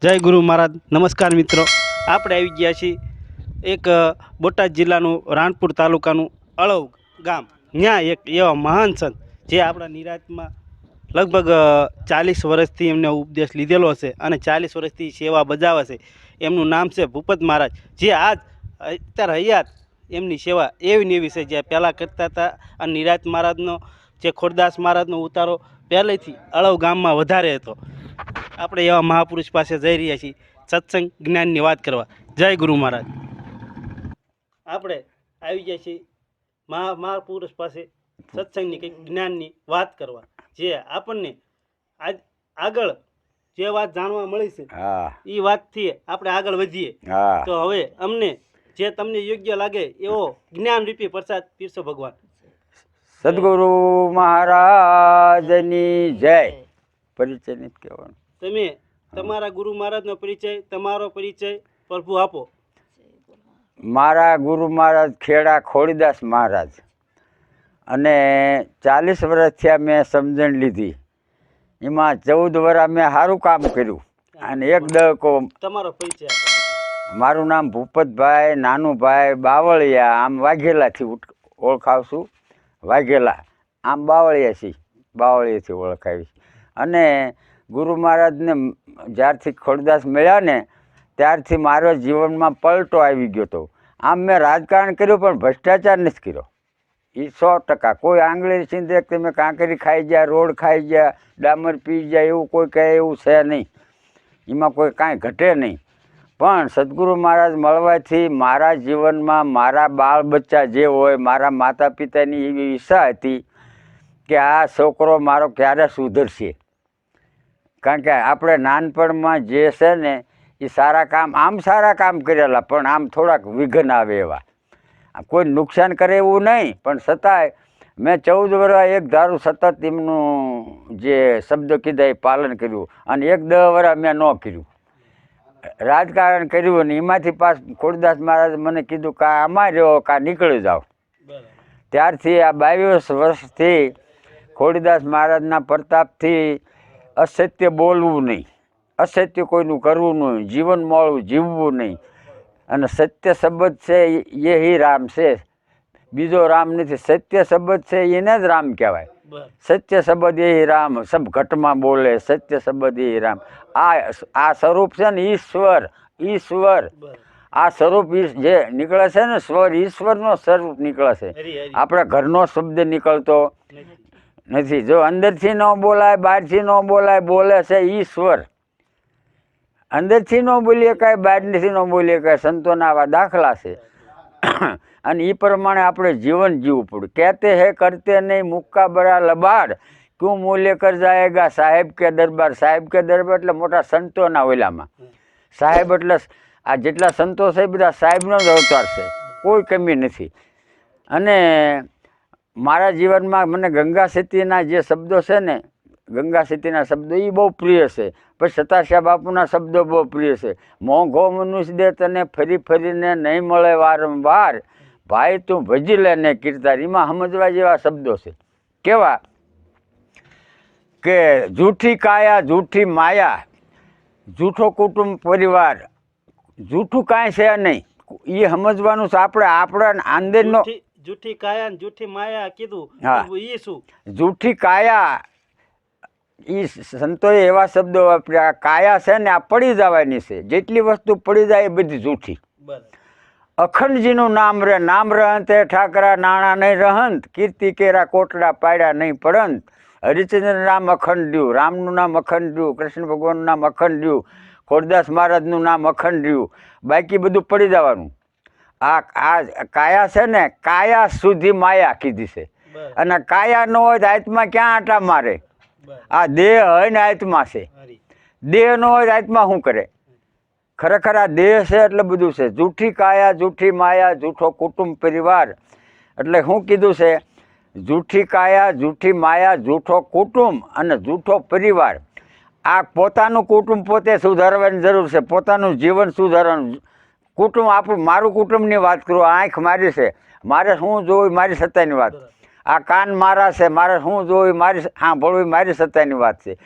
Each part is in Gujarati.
જય ગુરુ મહારાજ. નમસ્કાર મિત્રો, આપણે આવી ગયા છીએ એક બોટાદ જિલ્લાનું રાણપુર તાલુકાનું અળવ ગામ. ત્યાં એક એવા મહાન સંત જે આપણા નિરાતમાં લગભગ 40 વર્ષથી એમને ઉપદેશ લીધેલો છે અને 40 વર્ષથી સેવા બજાવે છે. એમનું નામ છે ભૂપત મહારાજ, જે અત્યારે હયાત એમની સેવા એવી ને એવી છે જે પહેલાં કરતા હતા. અને નિરાત મહારાજનો જે ખોડદાસ મહારાજનો ઉતારો પહેલેથી અળવ ગામમાં વધારે હતો. આપણે એવા મહાપુરુષ પાસે જઈ રહ્યા છીએ સત્સંગ જ્ઞાનની વાત કરવા. જય ગુરુ મહારાજ. આપણે આવી ગયા છીએ મહાપુરુષ પાસે સત્સંગની કંઈક જ્ઞાનની વાત કરવા, જે આપણને આગળ જે વાત જાણવા મળી છે એ વાતથી આપણે આગળ વધીએ. તો હવે અમને જે તમને યોગ્ય લાગે એવો જ્ઞાન રૂપી પ્રસાદ પીરસો ભગવાન. સદગુરુ મહારાજની જય. પરિચય નથી કહેવાનો. તમે તમારા ગુરુ મહારાજનો પરિચય, તમારો પરિચય પ્રભુ આપો. મારા ગુરુ મહારાજ ખેડા ખોડીદાસ મહારાજ, અને 40 વર્ષ થયા મેં સમજણ લીધી. એમાં 14 વર્ષ મેં સારું કામ કર્યું અને એક દહકો. તમારો પરિચય. મારું નામ ભૂપતભાઈ નાનુભાઈ બાવળિયા, આમ વાઘેલાથી ઓળખાવશું. વાઘેલા આમ બાવળિયાથી ઓળખાવીશ. અને ગુરુ મહારાજને જ્યારથી ખોડદાસ મળ્યા ને ત્યારથી મારો જીવનમાં પલટો આવી ગયો હતો. આમ મેં રાજકારણ કર્યું પણ ભ્રષ્ટાચાર નથી કર્યો. એ 100%. કોઈ આંગળી સીંધે તમે કાંકરી ખાઈ ગયા, રોડ ખાઈ ગયા, ડામર પી ગયા, એવું કોઈ કહે એવું છે નહીં. એમાં કોઈ કાંઈ ઘટે નહીં. પણ સદગુરુ મહારાજ મળવાથી મારા જીવનમાં મારા બાળ બચ્ચા જે હોય, મારા માતા પિતાની એવી ઈચ્છા હતી કે આ છોકરો મારો ક્યારે સુધરશે. કારણ કે આપણે નાનપણમાં જે છે ને એ સારા કામ કરેલા, પણ આમ થોડાક વિઘ્ન આવે એવા. કોઈ નુકસાન કરે એવું નહીં, પણ છતાંય મેં 14 વર્ષ એક ધારું સતત એમનું જે શબ્દ કીધા એ પાલન કર્યું. અને 10 વર્ષ મેં ન કર્યું, રાજકારણ કર્યું. અને એમાંથી પાસ ખોડદાસ મહારાજ મને કીધું કાં આમાં રહ્યો કાં નીકળી જાઓ. ત્યારથી આ 22 વર્ષથી ખોડીદાસ મહારાજના પ્રતાપથી અસત્ય બોલવું નહીં, અસત્ય કોઈનું કરવું નહીં, જીવન મોળું જીવવું નહીં. અને સત્ય શબ્દ છે એ હી રામ છે, બીજો રામ નથી. સત્ય શબ્દ છે એને જ રામ કહેવાય. સત્ય શબ્દ એ રામ, સબ ઘટમાં બોલે સત્ય શબ્દ એ રામ. આ સ્વરૂપ છે ને ઈશ્વર. આ સ્વરૂપ જે નીકળે છે ને સ્વર, ઈશ્વરનો સ્વરૂપ નીકળે છે. આપણે ઘરનો શબ્દ નીકળતો નથી. જો અંદરથી ન બોલાય, બહારથી ન બોલાય, બોલે છે ઈશ્વર. અંદરથી ન બોલીએ કાંઈ, બહારથી ન બોલીએ કાંઈ. સંતોના આવા દાખલા છે. અને એ પ્રમાણે આપણે જીવન જીવવું પડે. કહેતે હે કરતે નહીં, મુક્કા બરા લબાડ, ક્યું મુँह લેકર જાયેગા સાહેબ કે દરબાર. સાહેબ કે દરબાર એટલે મોટા સંતોના ઓલામાં. સાહેબ એટલે આ જેટલા સંતો છે એ બધા સાહેબનો જ અવતાર છે, કોઈ કમી નથી. અને મારા જીવનમાં મને ગંગા સતીના જે શબ્દો છે ને, ગંગા સતીના શબ્દો એ બહુ પ્રિય છે. પછી સતાશા બાપુના શબ્દો બહુ પ્રિય છે. મોંઘો મનુષ્ય દે તને ફરી ફરીને નહીં મળે વારંવાર, ભાઈ તું ભજી લે ને કીર્તાર. એમાં સમજવા જેવા શબ્દો છે. કેવા કે જૂઠી કાયા જૂઠી માયા, જૂઠો કુટુંબ પરિવાર, જૂઠું કાંઈ છે નહીં. એ સમજવાનું છે આપણે. આપણા અંદરનો જૂઠી કાયા જૂઠી માયા કીધું. એ શું? જૂઠી કાયા, એ સંતોએ એવા શબ્દો વાપર્યા. કાયા છે ને આ પડી જવાની છે. જેટલી વસ્તુ પડી જાય એ બધી જૂઠી. અખંડજીનું નામ રે, નામ રહંતે ઠાકરા નાણા નહીં રહંત, કીર્તિ કેરા કોટડા પાડ્યા નહીં પડંત. હરિચંદ્ર નામ અખંડ રહ્યું, રામનું નામ અખંડ રહ્યું, કૃષ્ણ ભગવાનનું નામ અખંડ રહ્યું, ખોડદાસ મહારાજનું નામ અખંડ રહ્યું. બાકી બધું પડી જવાનું. આ કાયા છે ને, કાયા સુધી માયા કીધી છે. અને કાયા ન હોય તો આત્મા ક્યાં આટા મારે? આ દેહ હોય ને આત્મા છે. દેહ ન હોય તો આત્મા શું કરે? ખરેખર આ દેહ છે એટલે બધું છે. જૂઠી કાયા જૂઠી માયા, જૂઠો કુટુંબ પરિવાર. એટલે શું કીધું છે? જૂઠી કાયા જૂઠી માયા, જૂઠો કુટુંબ અને જૂઠો પરિવાર. આ પોતાનું કુટુંબ પોતે સુધારવાની જરૂર છે. પોતાનું જીવન સુધારવાનું. કુટુંબ આપણું, મારું કુટુંબની વાત કરું. આંખ મારી છે, મારે શું જોવું મારી સત્તાની વાત. આ કાન મારા છે, મારે શું જોવું મારી સાંભળવું મારી સત્તાની વાત છે.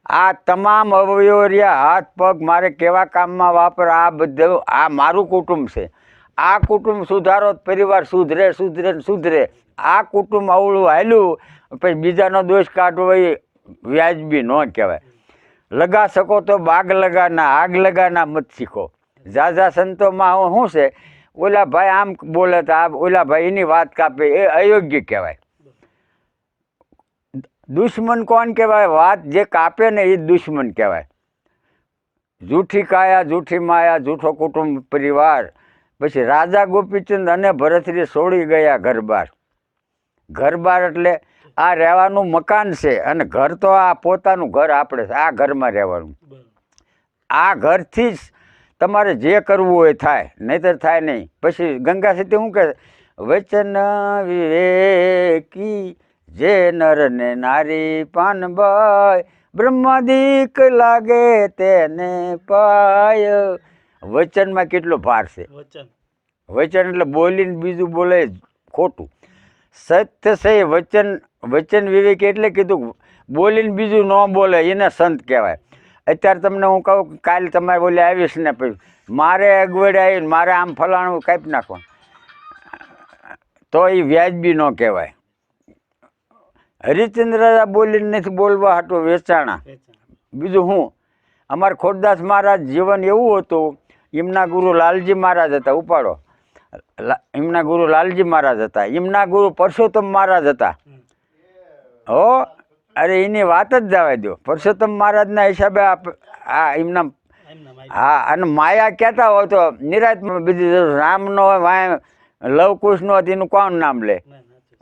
આ તમામ અવયવો રહ્યા, હાથ પગ મારે કેવા કામમાં વાપર, આ બધું આ મારું કુટુંબ છે. આ કુટુંબ સુધારો તો પરિવાર સુધરે સુધરે ને સુધરે. આ કુટુંબ અવળું હાલ્યું પછી બીજાનો દોષ કાઢવો એ વ્યાજબી ન કહેવાય. લગા શકો તો બાગ લગાના, આગ લગાના મત શીખો. ઝાઝા સંતોમાં શું છે, ઓલા ભાઈ આમ બોલે તો આ ઓલા ભાઈ એની વાત કાપે, એ અયોગ્ય કહેવાય. દુશ્મન કોણ કહેવાય? વાત જે કાપે ને એ દુશ્મન કહેવાય. જૂઠી કાયા, જૂઠી માયા, જૂઠો કુટુંબ પરિવાર. પછી રાજા ગોપીચંદ અને ભરતરી છોડી ગયા ઘર બાર. ઘર બાર એટલે આ રહેવાનું મકાન છે, અને ઘર તો આ પોતાનું ઘર આપણે છે, આ ઘરમાં રહેવાનું. આ ઘરથી જ તમારે જે કરવું હોય થાય, નહીંતર થાય નહીં. પછી ગંગા સતી શું કહે? વચન વિવેકી જે નર ને નારી પાનબાઈ, બ્રહ્માદિક લાગે તેને પાય. વચનમાં કેટલો ભાર છે. વચન એટલે બોલીને બીજું બોલે ખોટું. સત્ય છે વચન. વચન વિવેક એટલે કીધું બોલીને બીજું ન બોલે એને સંત કહેવાય. અત્યારે તમને હું કહું કાલે તમારે બોલે આવીશ ને પછી મારે અગવડે આવીને મારે આમ ફલાણું કાપી નાખો તો એ વ્યાજબી ન કહેવાય. હરિશ્ચંદ્ર રાજા બોલીને નથી બોલવા હાટું વેચાણા. બીજું હું, અમારે ખોડદાસ મહારાજ જીવન એવું હતું, એમના ગુરુ લાલજી મહારાજ હતા. ઉપાડો. એમના ગુરુ લાલજી મહારાજ હતા, એમના ગુરુ પરસોત્તમ મહારાજ હતા. હો, અરે એની વાત જ જવા દો. પરસોત્તમ મહારાજના હિસાબે આ એમના, હા, અને માયા કહેતા હોય તો નિરાતમાં બીજી જરૂર. રામનો હોય વાય લવકુશનો હોય એનું કોણ નામ લે?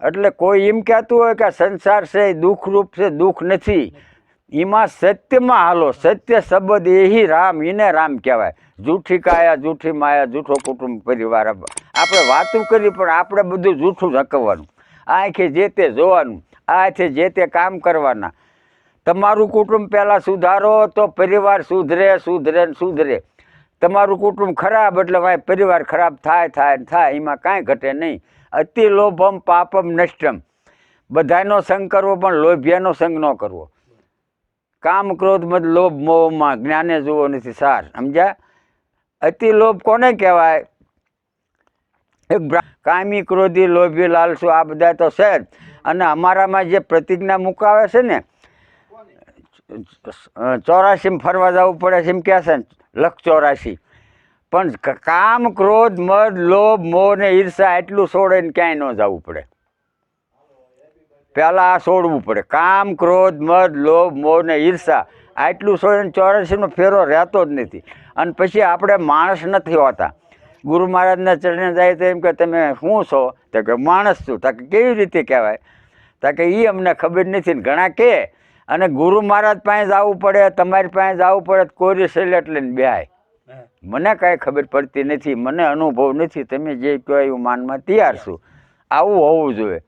એટલે કોઈ એમ કહેતું હોય કે સંસાર છે દુઃખરૂપ છે, દુઃખ નથી. એમાં સત્યમાં હાલો. સત્ય શબ્દ એહી રામ, એને રામ કહેવાય. જૂઠી કાયા, જૂઠી માયા, જૂઠો કુટુંબ પરિવાર. આપણે વાતું કરી પણ આપણે બધું જૂઠું ઝકવવાનું. આંખે જે તે જોવાનું, આથી જે તે કામ કરવાના. તમારું કુટુંબ પહેલાં સુધારો તો પરિવાર સુધરે સુધરે ને સુધરે. તમારું કુટુંબ ખરાબ એટલે ભાઈ પરિવાર ખરાબ થાય થાય ને થાય, એમાં કાંઈ ઘટે નહીં. અતિ લોભમ પાપમ નષ્ટમ. બધાનો સંગ કરવો પણ લોભિયાનો સંગ ન કરવો. કામ ક્રોધ મત લોભ મોહમાં જ્ઞાને જોવો નથી સાર. સમજ્યા? અતિ લોભ કોને કહેવાય? કામી, ક્રોધી, લોભી, લાલસુ આ બધા તો છે જ. અને અમારામાં જે પ્રતિજ્ઞા મુકાવે છે ને, 84 ફરવા જવું પડે છે એમ કહે છે ને, 184. પણ કામ, ક્રોધ, મદ, લોભ, મોહ ને ઈર્ષા એટલું છોડીને ક્યાંય ન જવું પડે. પહેલાં આ છોડવું પડે. કામ, ક્રોધ, મદ, લોભ, મોહ ને ઈર્ષા આટલું છોડીને 84નો ફેરો રહેતો જ નથી. અને પછી આપણે માણસ નથી હોતા. ગુરુ મહારાજના ચરણે જાય તો એમ કે તમે શું છો? તો કે માણસ છું. તો કે કેવી રીતે કહેવાય? તો કે એ અમને ખબર નથી ને ઘણા કે. અને ગુરુ મહારાજ પાસે જવું પડે, તમારી પાસે જવું પડે, કોરી સિલેટ લઈને બેહાય. મને કાંઈ ખબર પડતી નથી, મને અનુભવ નથી, તમે જે કહો એવું માનમાં તૈયાર છું. આવું હોવું જોઈએ.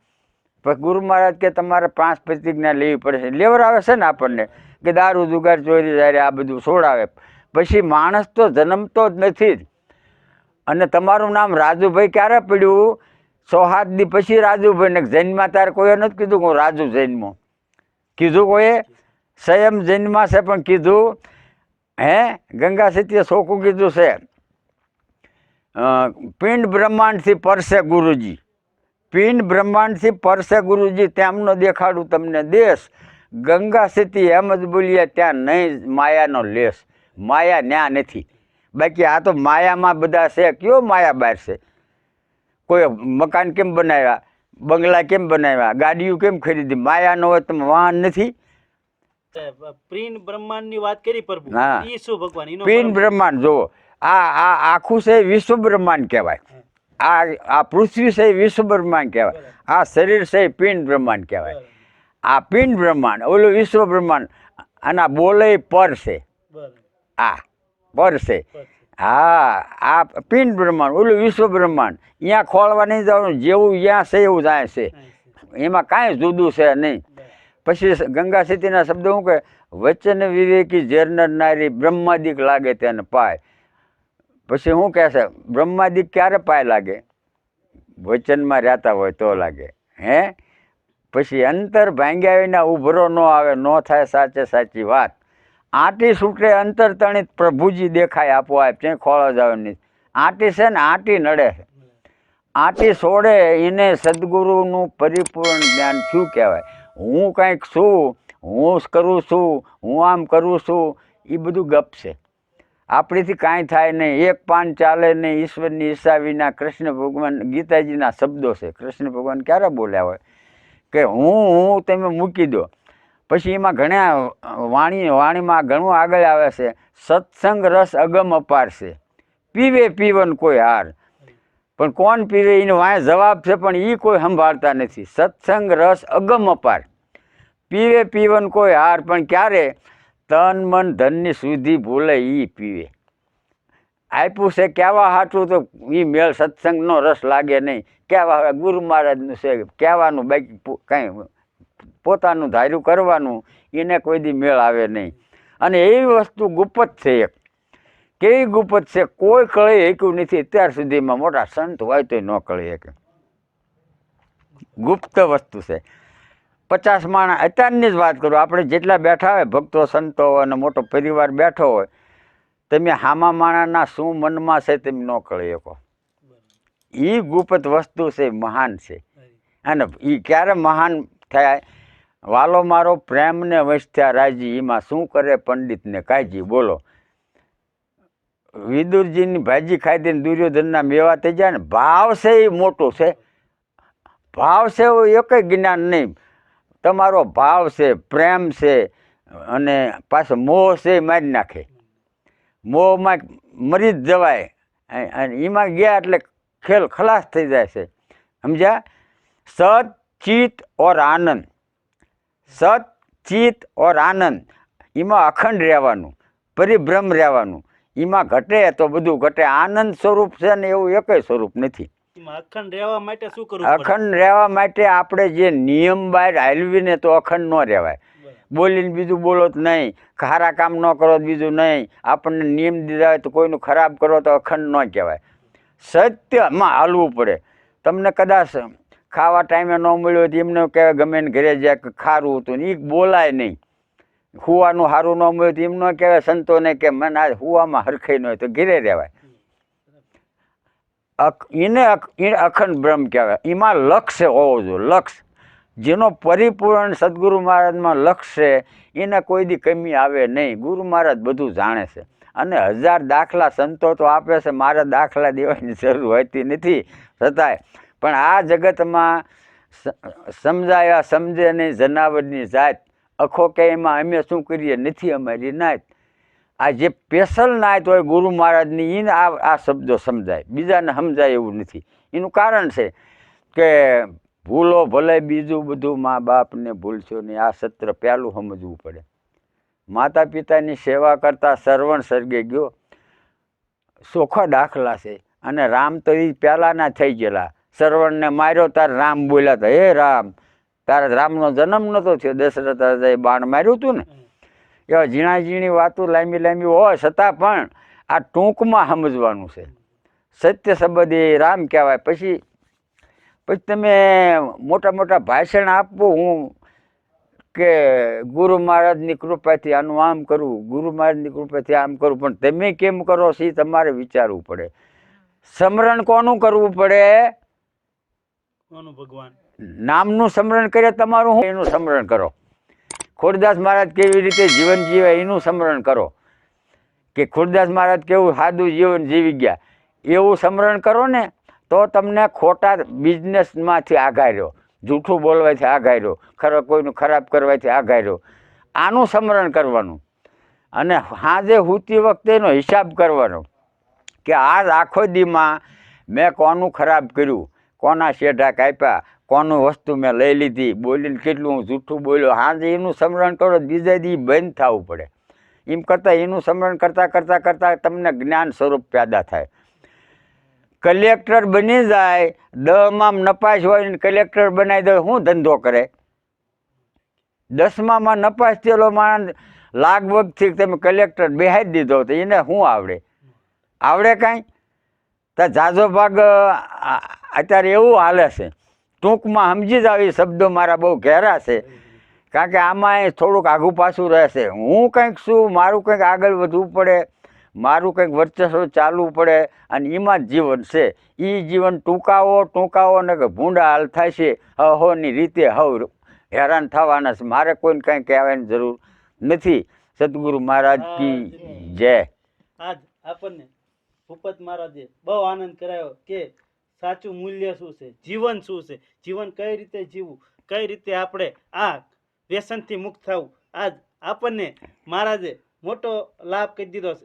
પછી ગુરુ મહારાજ કે તમારે 5 પ્રતિજ્ઞા લેવી પડે છે. લેવડાવે છે ને આપણને કે દારૂ જુગાર ચોરી જાય આ બધું છોડાવે. પછી માણસ તો જન્મતો જ નથી જ. અને તમારું નામ રાજુભાઈ ક્યારે પડ્યું? 6-7 દી પછી રાજુભાઈ. ને જૈનમાં તારે કોઈએ નથી કીધું કે હું રાજુ જૈનમાં કીધું કોઈએ? સંયમ જૈનમાં છે પણ કીધું હે ગંગા સતીએ ચોખ્ખું કીધું છે. પિંડ બ્રહ્માંડથી પરસે ગુરુજી. પિંડ બ્રહ્માંડથી પરસે ગુરુજી, તેમનો દેખાડું તમને દેશ. ગંગા સતી એમ જ બોલીએ ત્યાં નહીં માયાનો લેશ. માયા ન્યા નથી. બાકી આ તો માયામાં બધા છે. કયો માયા બહાર છે? કોઈ મકાન કેમ બનાવ્યા, બંગલા કેમ બનાવ્યા, ગાડીઓ કેમ ખરીદી? માયા ન હોય તમે વાહન નથી. પિંડ બ્રહ્માંડની વાત કરી પ્રભુ. હા, ઈ શું ભગવાન? એનો પિંડ બ્રહ્માંડ જુઓ. આ આખું છે વિશ્વ બ્રહ્માંડ કહેવાય. આ પૃથ્વી છે વિશ્વ બ્રહ્માંડ કહેવાય. આ શરીર છે પિંડ બ્રહ્માંડ કહેવાય. આ પિંડ બ્રહ્માંડ, ઓલું વિશ્વ બ્રહ્માંડ. અને આ બોલે પર છે. આ પર છે. હા, આ પિંડ બ્રહ્માંડ, ઓલું વિશ્વ બ્રહ્માંડ. અહીંયા ખોળવા નહીં જવાનું, જેવું અહીંયા છે એવું જાય છે. એમાં કાંઈ જુદું છે નહીં. પછી ગંગા સતીના શબ્દો શું કહે? વચન વિવેકી ઝેરનર નારી, બ્રહ્માદિક લાગે તેને પાય. પછી શું કહે છે? બ્રહ્માદિક ક્યારે પાય લાગે? વચનમાં રહેતા હોય તો લાગે. હે પછી અંતર ભાંગ્યા વિના ઉભરો ન આવે, ન થાય સાચે સાચી વાત. આંટી છૂટે અંતર તણિત પ્રભુજી દેખાય આપોઆપ ત્યાં ખોળો જવાની આંટી છે ને આંટી નડે છે. આંટી છોડે એને સદગુરુનું પરિપૂર્ણ જ્ઞાન શું કહેવાય. હું કંઈક છું, હું કરું છું, હું આમ કરું છું, એ બધું ગપ છે. આપણીથી કાંઈ થાય નહીં, એક પાન ચાલે નહીં ઈશ્વરની ઈચ્છા વિના. કૃષ્ણ ભગવાન ગીતાજીના શબ્દો છે. કૃષ્ણ ભગવાન ક્યારે બોલ્યા હોય કે હું તમે મૂકી દો. પછી એમાં ઘણા વાણીમાં ઘણું આગળ આવે છે, સત્સંગ રસ અગમ અપાર છે, પીવે પીવન કોઈ હાર. પણ કોણ પીવે એનો વાંય જવાબ છે, પણ એ કોઈ સંભાળતા નથી. સત્સંગ રસ અગમ અપાર, પીવે પીવન કોઈ હાર. પણ ક્યારે તન મન ધનની સુધી ભૂલે એ પીવે. આપ્યું છે કહેવા હાટું તો એ મેળ સત્સંગનો રસ લાગે નહીં. કહેવા ગુરુ મહારાજનું છે કહેવાનું, બાકી કાંઈ પોતાનું ધાર્યું કરવાનું એને કોઈ દી મેળ આવે નહીં. અને એવી વસ્તુ ગુપ્ત છે એક. કેવી ગુપ્ત છે, કોઈ કળી શક્યું નથી અત્યાર સુધીમાં. મોટા સંત હોય તો ન કળી શકે. ગુપ્ત વસ્તુ છે. 50 માણસ અત્યારની જ વાત કરું, આપણે જેટલા બેઠા હોય ભક્તો સંતો અને મોટો પરિવાર બેઠો હોય, તમે હામા માણાના શું મનમાં છે તમે ન કળી શકો. એ ગુપ્ત વસ્તુ છે, મહાન છે. અને એ ક્યારે મહાન થાય? વાલો મારો પ્રેમને વંશથ્યા રાજી, એમાં શું કરે પંડિતને કાજી. બોલો, વિદુરજીની ભાજી ખાઈ દઈને દુર્યોધનના મેવા થઈ જાય ને. ભાવ છે એ મોટું છે. ભાવ છે એવું એક જ્ઞાન નહીં. તમારો ભાવ છે, પ્રેમ છે, અને પાછો મોહ છે એ મારી નાખે. મોહમાં મરી જ જવાય, અને એમાં ગયા એટલે ખેલ ખલાસ થઈ જાય છે. સમજ્યા? સત ચિત્ત ઓર આનંદ, સત ચિત્ત ઓર આનંદ, એમાં અખંડ રહેવાનું, પરિભ્રમ રહેવાનું. એમાં ઘટે તો બધું ઘટે. આનંદ સ્વરૂપ છે ને એવું એકય સ્વરૂપ નથી. અખંડ રહેવા માટે શું કરવું? અખંડ રહેવા માટે આપણે જે નિયમ બહાર હાલવીને તો અખંડ ન રહેવાય. બોલીને બીજું બોલો તો નહીં, સારા કામ ન કરો તો બીજું નહીં, આપણને નિયમ દીધા હોય તો કોઈનું ખરાબ કરો તો અખંડ ન કહેવાય. સત્યમાં હાલવું પડે. તમને કદાચ ખાવા ટાઈમે ન મળ્યો તો એમને કહેવાય ગમે ને ઘરે જાય કે ખારું હતું ને, એ બોલાય નહીં. હુવાનું સારું ન મળ્યું તો એમ ન કહેવાય સંતોને કે મને આ હુવામાં હરખાઈ ન હોય તો ઘેરે રહેવાય. એને અખંડ બ્રહ્મ કહેવાય. એમાં લક્ષ્ય હોવો જોઈએ. લક્ષ્ય જેનો પરિપૂર્ણ સદગુરુ મહારાજમાં લક્ષ્ય છે એને કોઈ દી કમી આવે નહીં. ગુરુ મહારાજ બધું જાણે છે. અને 1000 દાખલા સંતો તો આપે છે, મારે દાખલા દેવાની જરૂર હોતી નથી. છતાંય પણ આ જગતમાં સમજાયા સમજે નહીં જનાવરની જાત. અખો કે એમાં અમે શું કરીએ, નથી અમારી નાત. આ જે સ્પેશલ નાત હોય ગુરુ મહારાજની, એને આ શબ્દો સમજાય, બીજાને સમજાય એવું નથી. એનું કારણ છે કે ભૂલો ભલે બીજું બધું મા બાપને ભૂલશો નહીં. આ સત્ર પહેલું સમજવું પડે. માતા પિતાની સેવા કરતા શ્રવણ સર્ગે ગયો, ચોખ્ખા દાખલા છે. અને રામ તો એ પહેલાંના થઈ ગયેલા. શ્રવણને માર્યો તાર રામ બોલ્યા હતા, હે રામ, તારા રામનો જન્મ નહોતો થયો, દશરથ રાજાએ બાણ માર્યું હતું ને. એવા ઝીણા ઝીણી વાતો લાંબી લાંબી હોય છતાં પણ આ ટૂંકમાં સમજવાનું છે. સત્ય શબ્દ એ રામ કહેવાય. પછી તમે મોટા મોટા ભાષણ આપવું, હું કે ગુરુ મહારાજની કૃપાથી આનું આમ કરવું, ગુરુ મહારાજની કૃપાથી આમ કરવું, પણ તમે કેમ કરો છો એ તમારે વિચારવું પડે. સ્મરણ કોનું કરવું પડે? ભગવાન નામનું સ્મરણ કરે તમારું, એનું સ્મરણ કરો. ખોડદાસ મહારાજ કેવી રીતે જીવન જીવે એનું સ્મરણ કરો, કે ખોડદાસ મહારાજ કેવું સાદું જીવન જીવી ગયા એવું સ્મરણ કરો ને, તો તમને ખોટા બિઝનેસમાંથી આઘાર્યો, જૂઠું બોલવાથી આઘાર્યો, કોઈનું ખરાબ કરવાથી આઘાર્યો, આનું સ્મરણ કરવાનું. અને સાંજે સૂતી વખતે એનો હિસાબ કરવાનો કે આજ આખો દીમાં મેં કોનું ખરાબ કર્યું, કોના શેઢા કાપ્યા, કોનું વસ્તુ મેં લઈ લીધી, બોલીને કેટલું હું જૂઠું બોલ્યો. સાંજે એનું સ્મરણ કરો, બીજા દી બંધ થવું પડે. એમ કરતાં એનું સ્મરણ કરતાં કરતાં કરતાં તમને જ્ઞાન સ્વરૂપ પેદા થાય. કલેક્ટર બની જાય, 10માં નપાસ હોય ને કલેક્ટર બનાવી દે, શું ધંધો કરે? 10માં નપાસ થયેલો માણસ લાગવગથી તમે કલેક્ટર બેહાડી દીધો તો એને શું આવડે? આવડે કાંઈ? તો ઝાઝો ભાગ અત્યારે એવું હાલે છે. ટૂંકમાં સમજી જાવ, એ શબ્દો મારા બહુ ઘેરા છે કારણ કે આમાં થોડુંક આઘું પાછું રહેશે. હું કંઈક છું, મારું કંઈક આગળ વધવું પડે, મારું કંઈક વર્ચસ્વ ચાલવું પડે, અને એમાં જ જીવન છે. એ જીવન ટૂંકાવો ને કે ભૂંડા હાલ થાય છે હવની રીતે હવ હેરાન થવાના છે. મારે કોઈને કાંઈ કહેવાની જરૂર નથી. સદગુરુ મહારાજ કી જય. આજ આપણને ભૂપત મહારાજે બહુ આનંદ કરાયો કે સાચું મૂલ્ય શું છે, જીવન શું છે, જીવન કઈ રીતે જીવવું, કઈ રીતે આપણે આ વ્યસનથી મુક્ત થવું. આજ આપણને મહારાજે મોટો લાભ કરી દીધો છે.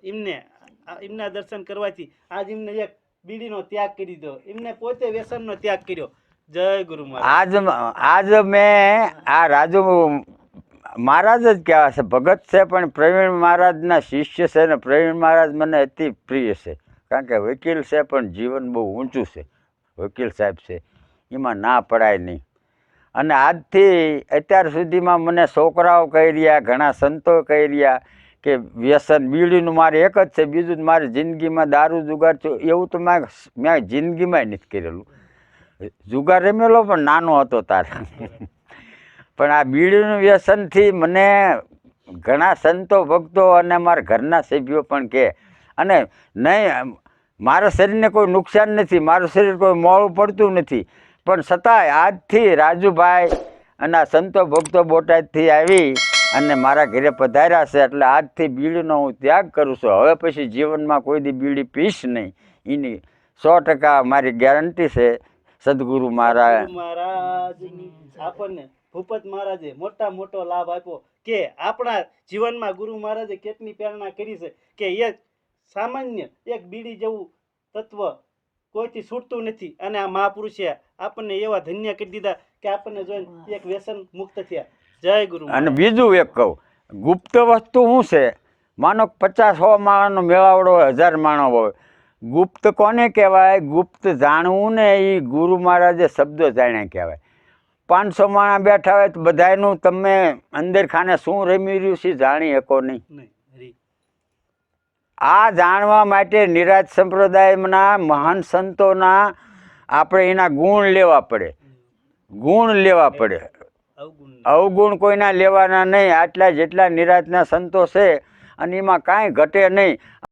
એમના દર્શન કરવાથી આજ એમને એક બીડીનો ત્યાગ કરી દીધો, એમને પોતે વ્યસનનો ત્યાગ કર્યો. જય ગુરુ મહારાજ. આજ મેં આ રાજુ મહારાજ જ કહેવાય છે, ભગત છે, પણ પ્રવીણ મહારાજના શિષ્ય છે ને પ્રવીણ મહારાજ મને અતિ પ્રિય છે. કારણ કે વકીલ છે પણ જીવન બહુ ઊંચું છે. વકીલ સાહેબ છે એમાં ના પડાય નહીં. અને આજથી અત્યાર સુધીમાં મને છોકરાઓ કહી રહ્યા, ઘણા સંતો કહી રહ્યા કે વ્યસન બીડીનું મારે એક જ છે, બીજું મારી જિંદગીમાં દારૂ જુગાર છે એવું તો મેં જિંદગીમાં નથી કરેલું. જુગાર રમેલો પણ નાનો હતો તારે. પણ આ બીડીનું વ્યસનથી મને ઘણા સંતો ભક્તો અને મારા ઘરના સભ્યો પણ કહે. અને નહીં, મારા શરીરને કોઈ નુકસાન નથી, મારું શરીર કોઈ મોડું પડતું નથી, પણ છતાંય આજથી રાજુભાઈ અને આ સંતો ભક્તો બોટાદથી આવી અને મારા ઘરે પધાર્યા છે, એટલે આજથી બીડીનો હું ત્યાગ કરું છું. હવે પછી જીવનમાં કોઈ દી બીડી પીશ નહીં, એની 100% મારી ગેરંટી છે. સદગુરુ મહારાજ આપણને ભૂપત મહારાજે મોટો લાભ આપ્યો કે આપણા જીવનમાં ગુરુ મહારાજે કેટલી પ્રેરણા કરી છે કે એક સામાન્ય એક બીડી જેવું તત્વ કોઈથી છૂટતું નથી. અને આ મહાપુરુષે આપણને એવા ધન્ય કરી દીધા કે આપણને જોઈને એક વ્યસન મુક્ત થયા. જય ગુરુ. અને બીજું એક કહું, ગુપ્ત વસ્તુ શું છે? માનો 50-100 માણસનો મેળાવડો હોય, 1000 માણસ હોય, ગુપ્ત કોને કહેવાય? ગુપ્ત જાણવું ને એ ગુરુ મહારાજે શબ્દો જાણ્યા કહેવાય. 500 માણસ બેઠા હોય તો બધાનું તમે અંદર ખાને શું રમી રહ્યું છે જાણી શકો નહીં. આ જાણવા માટે નિરાજ સંપ્રદાયના મહાન સંતોના આપણે એના ગુણ લેવા પડે, ગુણ લેવા પડે. અવગુણ કોઈના લેવાના નહીં. આટલા જેટલા નિરાજના સંતો છે અને એમાં કાંઈ ઘટે નહીં.